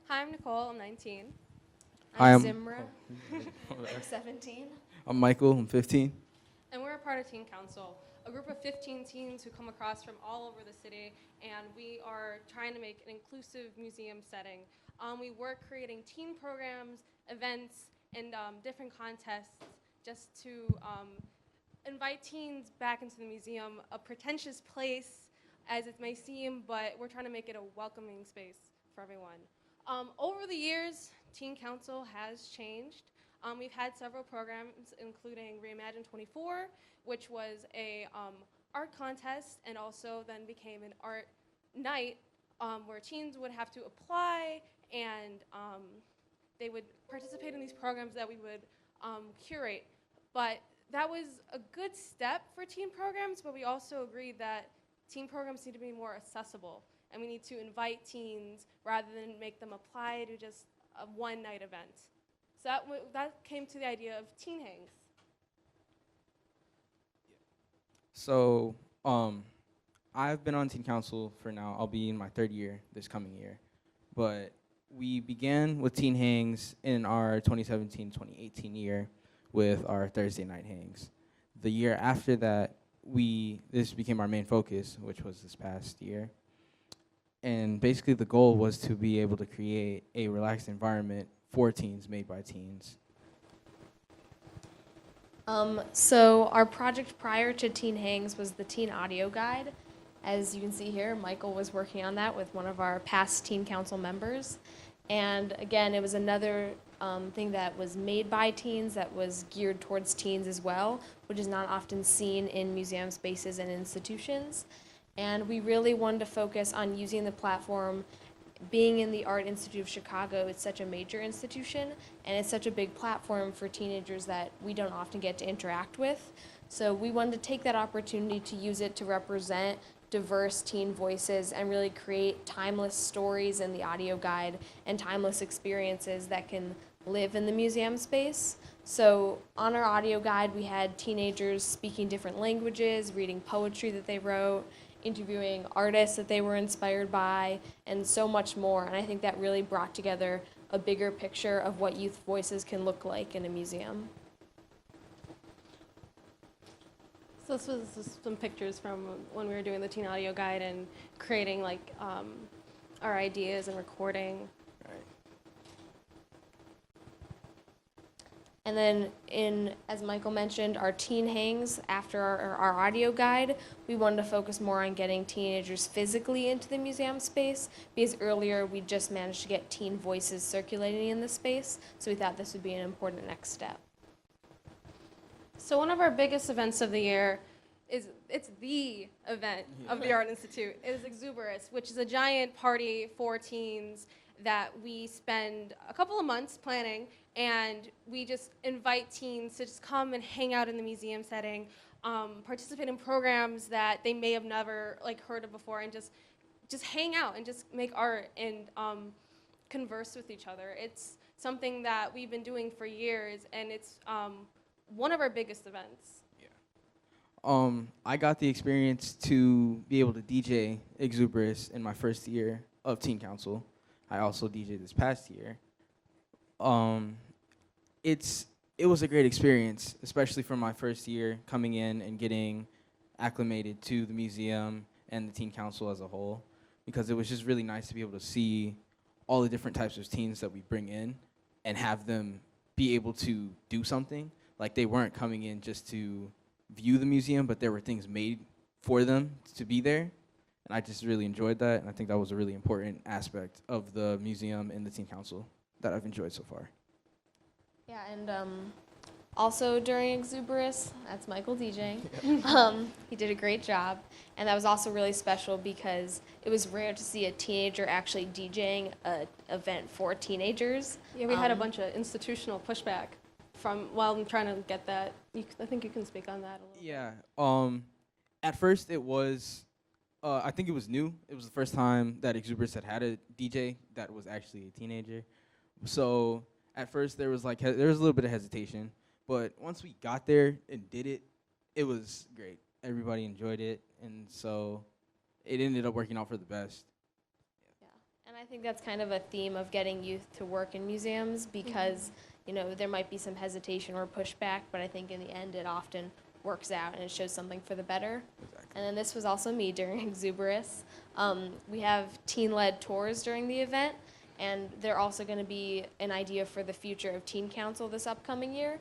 Hi, I'm Nicole. I'm 19. Hi, I'm I'm Zimra. I'm 17. I'm Michael. I'm 15. And we're a part of Teen Council, a group of 15 teens who come across from all over the city, and we are trying to make an inclusive museum setting. We work creating teen programs, events, and different contests just to invite teens back into the museum, a pretentious place as it may seem, but we're trying to make it a welcoming space for everyone. Over the years, Teen Council has changed. We've had several programs, including Reimagine 24, which was a art contest and also then became an art night where teens would have to apply and they would participate in these programs that we would curate. But that was a good step for teen programs, but we also agreed that teen programs need to be more accessible, and we need to invite teens rather than make them apply to just a one-night event. So that came to the idea of Teen Hangs. So, I've been on teen council for now. I'll be in my third year this coming year. But we began with teen hangs in our 2017-2018 year with our Thursday night hangs. The year after that, this became our main focus, which was this past year. And basically the goal was to be able to create a relaxed environment for teens, made by teens. So our project prior to Teen Hangs was the Teen Audio Guide. As you can see here, Michael was working on that with one of our past Teen Council members. And again, it was another thing that was made by teens that was geared towards teens as well, which is not often seen in museum spaces and institutions. And we really wanted to focus on using the platform. Being in the Art Institute of Chicago, it's such a major institution, and it's such a big platform for teenagers that we don't often get to interact with. So we wanted to take that opportunity to use it to represent diverse teen voices and really create timeless stories in the audio guide and timeless experiences that can live in the museum space. So on our audio guide, we had teenagers speaking different languages, reading poetry that they wrote, interviewing artists that they were inspired by, and so much more. And I think that really brought together a bigger picture of what youth voices can look like in a museum. So this was some pictures from when we were doing the Teen Audio Guide and creating like our ideas and recording. And then as Michael mentioned, our teen hangs after our audio guide, we wanted to focus more on getting teenagers physically into the museum space, because earlier we just managed to get teen voices circulating in the space, so we thought this would be an important next step. So one of our biggest events of the year it's the event of the Art Institute. It is Exuberus, which is a giant party for teens that we spend a couple of months planning, and we just invite teens to just come and hang out in the museum setting, participate in programs that they may have never heard of before, and just hang out and just make art and converse with each other. It's something that we've been doing for years, and it's one of our biggest events. I got the experience to be able to DJ Exuberus in my first year of Teen Council. I also DJed this past year. It was a great experience, especially for my first year coming in and getting acclimated to the museum and the Teen Council as a whole, because it was just really nice to be able to see all the different types of teens that we bring in and have them be able to do something. Like, they weren't coming in just to view the museum, but there were things made for them to be there. And I just really enjoyed that, and I think that was a really important aspect of the museum and the Teen Council that I've enjoyed so far. Yeah, and also during Exuberus, that's Michael DJing. He did a great job, and that was also really special because it was rare to see a teenager actually DJing an event for teenagers. Yeah, we had a bunch of institutional pushback I'm trying to get that. I think you can speak on that a little. Yeah. At first, it was, I think it was new. It was the first time that Exuberus had a DJ that was actually a teenager. So at first, there was a little bit of hesitation. But once we got there and did it, it was great. Everybody enjoyed it, and so it ended up working out for the best. Yeah, and I I think that's kind of a theme of getting youth to work in museums because, you know, there might be some hesitation or pushback, but I think in the end it often works out and it shows something for the better. Exactly. And then this was also me during Exuberus. We have teen-led tours during the event, and they're also going to be an idea for the future of Teen Council this upcoming year.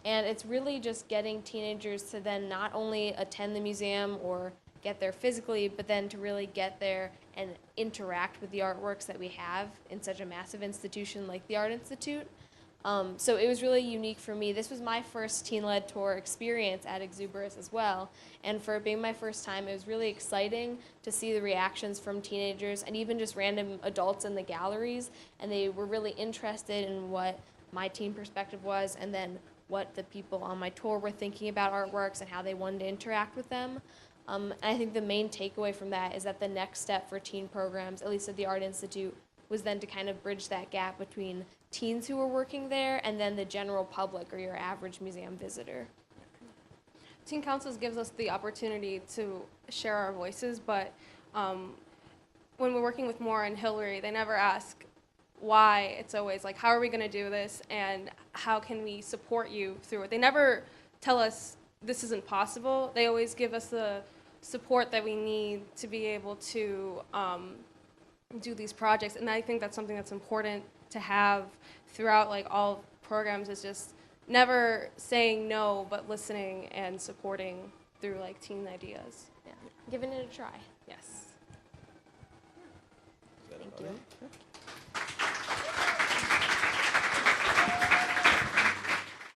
And it's really just getting teenagers to then not only attend the museum or get there physically, but then to really get there and interact with the artworks that we have in such a massive institution like the Art Institute. So it was really unique for me. This was my first teen-led tour experience at Exuberus as well. And for it being my first time, it was really exciting to see the reactions from teenagers and even just random adults in the galleries. And they were really interested in what my teen perspective was and then what the people on my tour were thinking about artworks and how they wanted to interact with them. And I think the main takeaway from that is that the next step for teen programs, at least at the Art Institute, was then to kind of bridge that gap between teens who were working there and then the general public or your average museum visitor. Teen Councils gives us the opportunity to share our voices, but when we're working with Maura and Hillary, they never ask why. It's always like, how are we going to do this, and how can we support you through it? They never tell us this isn't possible. They always give us the support that we need to be able to do these projects, and I think that's something that's important to have throughout like all programs, is just never saying no, but listening and supporting through like teen ideas. Yeah, giving it a try. Yes. Is that Thank about you. it?